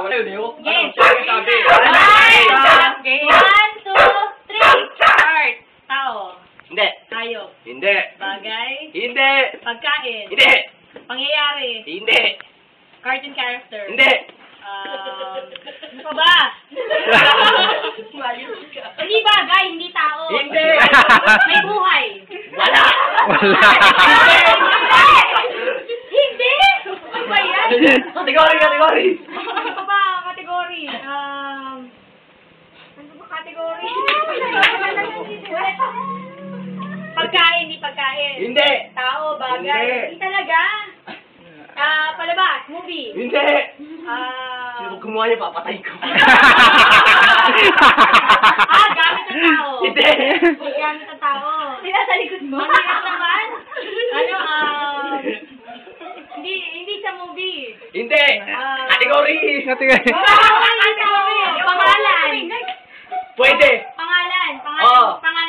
Wala yun, Neo. Game. Sabi. Game. 1, 2, 3. Start. Tao. Hindi. Hayop. Hindi. Bagay. Hindi. Pagkain. Hindi. Pangyayari. Hindi. Cartoon character. Hindi. Ano pa ba? Hindi bagay, hindi tao. Hindi. May buhay. Wala. Hindi! Ano ba yan? Kategory. Ano pa ba kategory? Ano ba kategory? Pagkain, hindi pagkain. Hindi. Tao, bagay. Hindi. Hindi talaga. Palabas, movie. Hindi. Sino gumawa niya, papatay ko. Gamit ang tao. Hindi. Gamit ang tao. Hindi nasa likod mo. Mahirap naman. Hindi sa movie. Hindi. Kategory. Pangalan. Pwede. Pangalan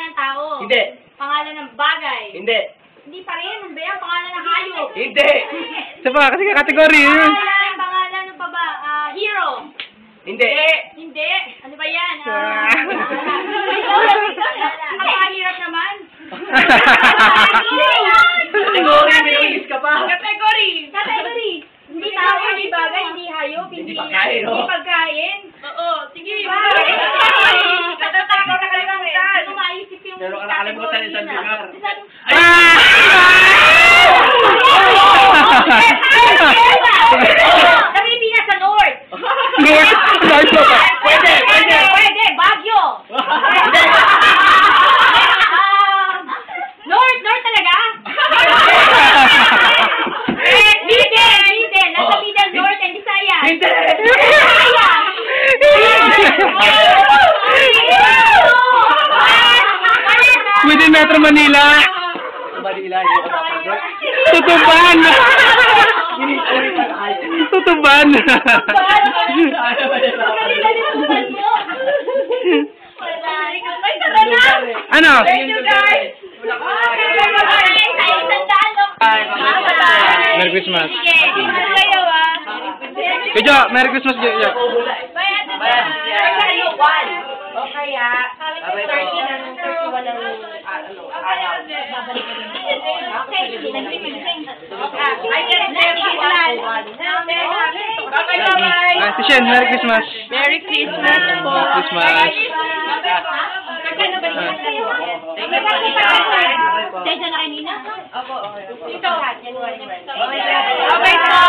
ng tao. Hindi. Pangalan ng bagay. Hindi. Hindi pa rin. Ano ba yan? Pangalan ng hayop. Hindi. Isa pa, kasi kategory yun. Pangalan ano pa ba? Hero. Hindi. Hindi. Ano ba yan? Napakahirap naman. Kategory, may release ka pa. Kategory. Hindi tao, hindi bagay, hindi hayop, Hindi pagkain, no? Hindi pagkain. Oo, sige. Natatakaw na kalimutan. Ano maisip yung Pero nakalimutan yung lugar. Sa Pilipinas, sa North. Pwede. Baguio. North talaga? Middle. Nasa Middle, North, and Visayas. Hindi. Within Metro Manila. Manila, hindi ko napagod. Tutuban. Tutuban. Ano? Thank you, guys. Merry Christmas. Sige, kayo Kuya, Merry Christmas, Kuya. O kaya, 30 na nung 31 na nung araw. Ah, si Shen, Merry Christmas. Merry Christmas po. Christmas. Tensya na kanina? Opo. Ito. January 1. Okay po.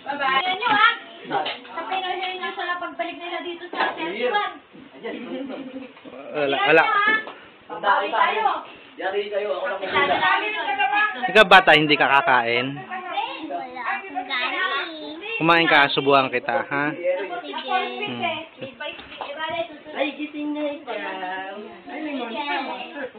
Bye-bye. Ayan nyo ha. Sa Pinoy nyo sa pagbalik nila dito sa Central. Wala. Bawi tayo. Yari kayo, ako lang Masyado namin ang nagawa. Ikaw bata, hindi ka kakain. Kumain ka, subuhan kita, ha? Ay, gising na ikaw. Ay, may monster.